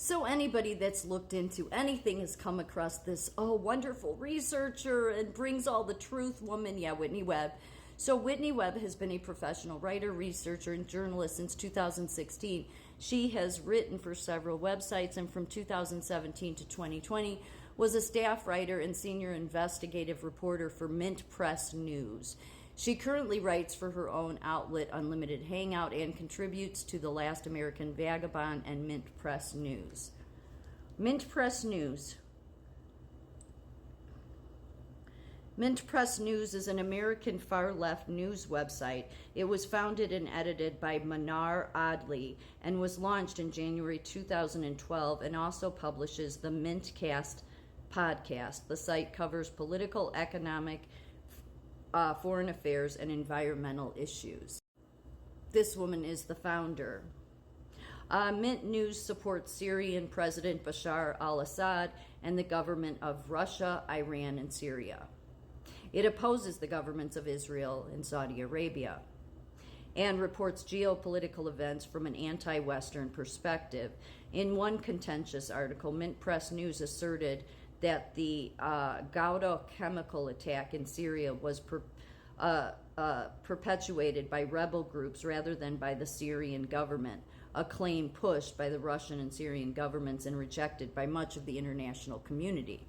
So anybody that's looked into anything has come across this, wonderful researcher and brings all the truth woman. Yeah, Whitney Webb. So Whitney Webb has been a professional writer, researcher, and journalist since 2016. She has written for several websites, and from 2017 to 2020 was a staff writer and senior investigative reporter for Mint Press News. She currently writes for her own outlet, Unlimited Hangout, and contributes to The Last American Vagabond and Mint Press News. Mint Press News. Mint Press News is an American far-left news website. It was founded and edited by Manar Adli and was launched in January 2012 and also publishes the Mintcast podcast. The site covers political, economic, foreign affairs, and environmental issues. This woman is the founder. Mint News supports Syrian President Bashar al-Assad and the government of Russia, Iran, and Syria. It opposes the governments of Israel and Saudi Arabia and reports geopolitical events from an anti-Western perspective. In one contentious article, Mint Press News asserted that the Ghouta chemical attack in Syria was perpetuated by rebel groups rather than by the Syrian government, a claim pushed by the Russian and Syrian governments and rejected by much of the international community.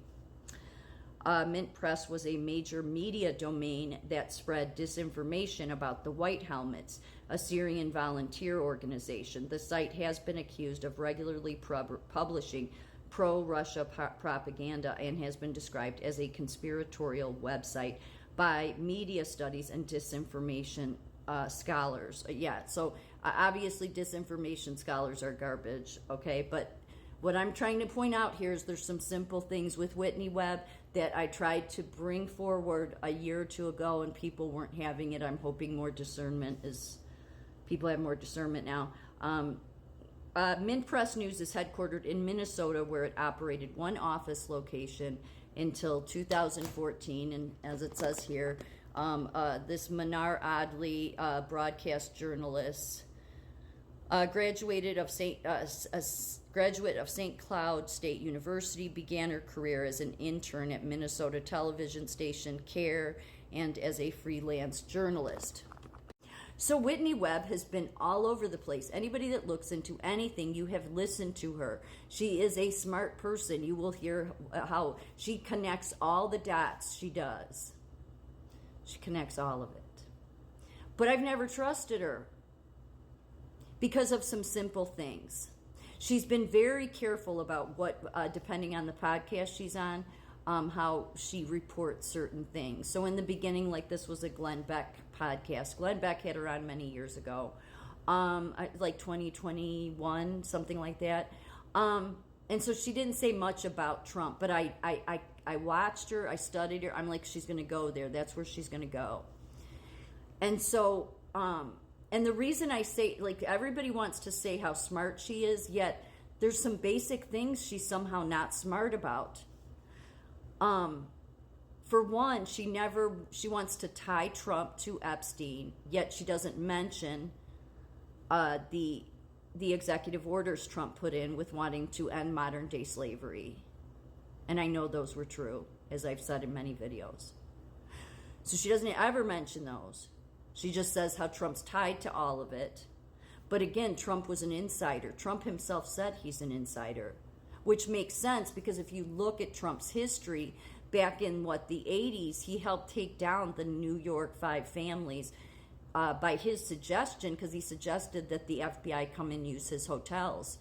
Mint Press was a major media domain that spread disinformation about the White Helmets, a Syrian volunteer organization. The site has been accused of regularly publishing pro-Russia propaganda and has been described as a conspiratorial website by media studies and disinformation scholars. So obviously disinformation scholars are garbage, okay? But what I'm trying to point out here is there's some simple things with Whitney Webb that I tried to bring forward a year or two ago and people weren't having it. I'm hoping more discernment people have more discernment now. Mint Press News is headquartered in Minnesota, where it operated one office location until 2014. And as it says here, this Manar Adli, broadcast journalist, graduate of St. Cloud State University, began her career as an intern at Minnesota television station CARE and as a freelance journalist. So Whitney Webb has been all over the place. Anybody that looks into anything, you have listened to her. She is a smart person. You will hear how she connects all the dots. She does. She connects all of it. But I've never trusted her because of some simple things. She's been very careful about what, depending on the podcast she's on, how she reports certain things. So in the beginning, like this was a Glenn Beck podcast. Glenn Beck had her on many years ago, like 2021, something like that. And so she didn't say much about Trump, but I watched her, I studied her. I'm like, she's going to go there. That's where she's going to go. And so, and the reason I say, like, everybody wants to say how smart she is, yet there's some basic things she's somehow not smart about. For one, she wants to tie Trump to Epstein, yet she doesn't mention the executive orders Trump put in with wanting to end modern day slavery. And I know those were true, as I've said in many videos. So she doesn't ever mention those. She just says how Trump's tied to all of it. But again, Trump was an insider. Trump himself said he's an insider, which makes sense because if you look at Trump's history, back in the 80s, he helped take down the New York Five families by his suggestion, because he suggested that the FBI come and use his hotels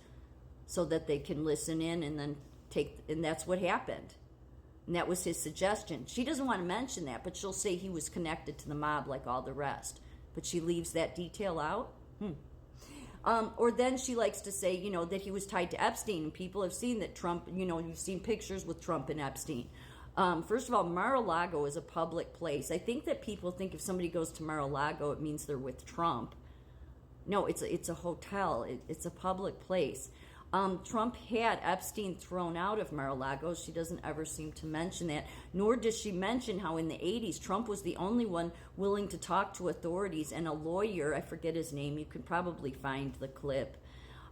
so that they can listen in and then and that's what happened. And that was his suggestion. She doesn't want to mention that, but she'll say he was connected to the mob like all the rest. But she leaves that detail out. Or then she likes to say, that he was tied to Epstein. And people have seen that Trump, you've seen pictures with Trump and Epstein. First of all, Mar-a-Lago is a public place. I think that people think if somebody goes to Mar-a-Lago, it means they're with Trump. No, it's a hotel. It's a public place. Trump had Epstein thrown out of Mar-a-Lago. She doesn't ever seem to mention that, nor does she mention how in the 80s, Trump was the only one willing to talk to authorities, and a lawyer, I forget his name, you could probably find the clip,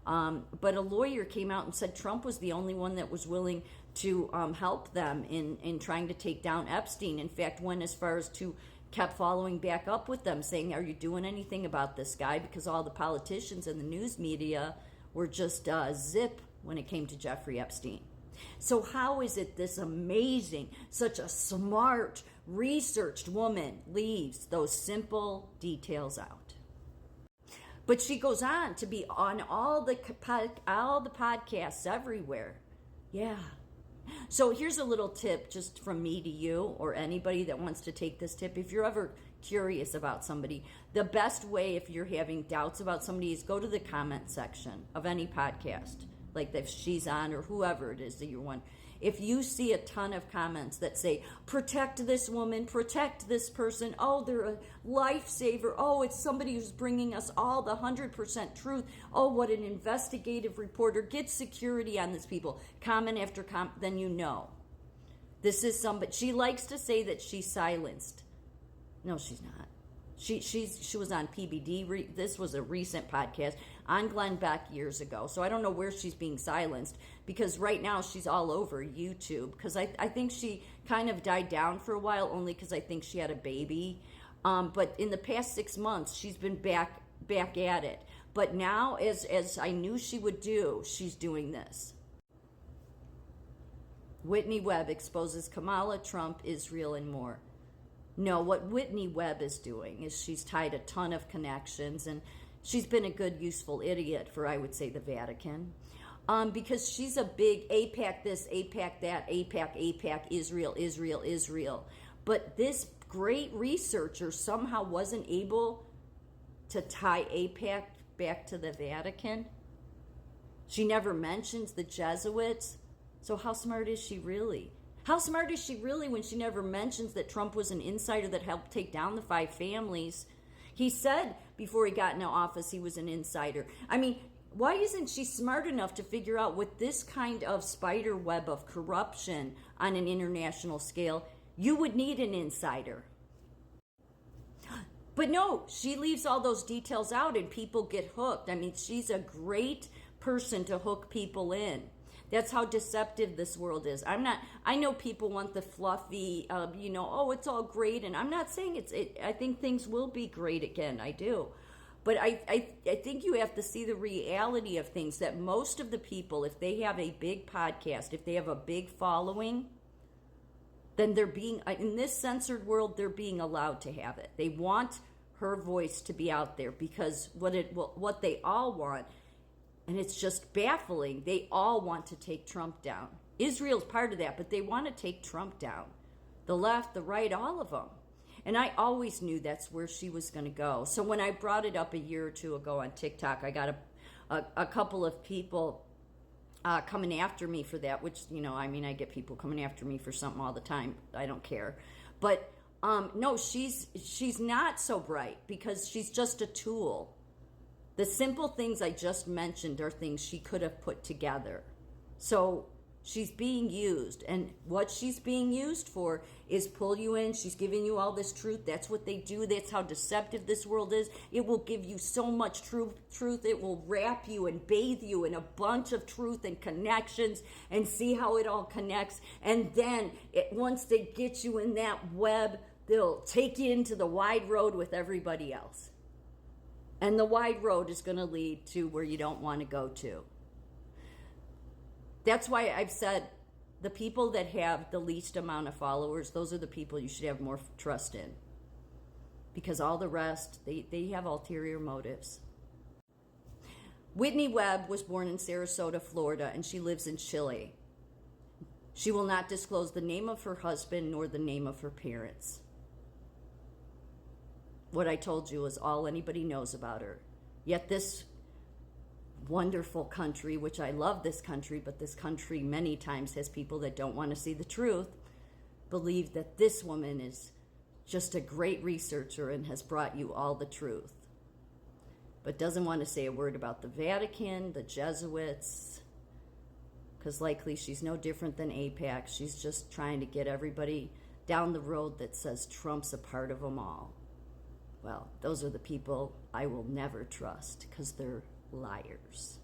But a lawyer came out and said Trump was the only one that was willing to help them in trying to take down Epstein. In fact, went as far as to kept following back up with them, saying, are you doing anything about this guy? Because all the politicians and the news media were just zip when it came to Jeffrey Epstein. So how is it this amazing, such a smart, researched woman leaves those simple details out? But she goes on to be on all the podcasts everywhere. Yeah. So here's a little tip just from me to you, or anybody that wants to take this tip. If you're ever curious about somebody, the best way if you're having doubts about somebody is go to the comment section of any podcast, like if she's on or whoever it is that you want. If you see a ton of comments that say, protect this woman, protect this person, oh, they're a lifesaver, oh, it's somebody who's bringing us all the 100% truth, oh, what an investigative reporter, get security on these people, comment after comment, then you know. This is somebody, she likes to say that she's silenced. No, she's not. She was on PBD. This was a recent podcast on Glenn Beck years ago. So I don't know where she's being silenced, because right now she's all over YouTube. Because I think she kind of died down for a while, only because I think she had a baby. But in the past 6 months, she's been back at it. But now, as I knew she would do, she's doing this. Whitney Webb exposes Kamala, Trump, Israel, and more. No, what Whitney Webb is doing is she's tied a ton of connections, and she's been a good, useful idiot for, I would say, the Vatican, because she's a big AIPAC this, AIPAC that, AIPAC, Israel, Israel, Israel. But this great researcher somehow wasn't able to tie AIPAC back to the Vatican. She never mentions the Jesuits. So how smart is she really? How smart is she really when she never mentions that Trump was an insider that helped take down the 5 families? He said before he got into office he was an insider. I mean, why isn't she smart enough to figure out with this kind of spider web of corruption on an international scale, you would need an insider? But no, she leaves all those details out and people get hooked. I mean, she's a great person to hook people in. That's how deceptive this world is. I know people want the fluffy, oh, it's all great. And I'm not saying I think things will be great again. I do. But I think you have to see the reality of things, that most of the people, if they have a big podcast, if they have a big following, then they're being, in this censored world, they're being allowed to have it. They want her voice to be out there, because what they all want, and it's just baffling, they all want to take Trump down. Israel's part of that, but they want to take Trump down. The left, the right, all of them. And I always knew that's where she was going to go. So when I brought it up a year or two ago on TikTok, I got a couple of people coming after me for that, which, I get people coming after me for something all the time. I don't care. But no, she's not so bright, because she's just a tool. The simple things I just mentioned are things she could have put together. So she's being used, and what she's being used for is pull you in. She's giving you all this truth. That's what they do. That's how deceptive this world is. It will give you so much truth. It will wrap you and bathe you in a bunch of truth and connections, and see how it all connects. And then once they get you in that web, they'll take you into the wide road with everybody else. And the wide road is going to lead to where you don't want to go to. That's why I've said the people that have the least amount of followers, those are the people you should have more trust in. Because all the rest, they have ulterior motives. Whitney Webb was born in Sarasota, Florida, and she lives in Chile. She will not disclose the name of her husband nor the name of her parents. What I told you is all anybody knows about her. Yet this wonderful country, which I love this country, but this country many times has people that don't want to see the truth, believe that this woman is just a great researcher and has brought you all the truth. But doesn't want to say a word about the Vatican, the Jesuits, because likely she's no different than AIPAC. She's just trying to get everybody down the road that says Trump's a part of them all. Well, those are the people I will never trust, because they're liars.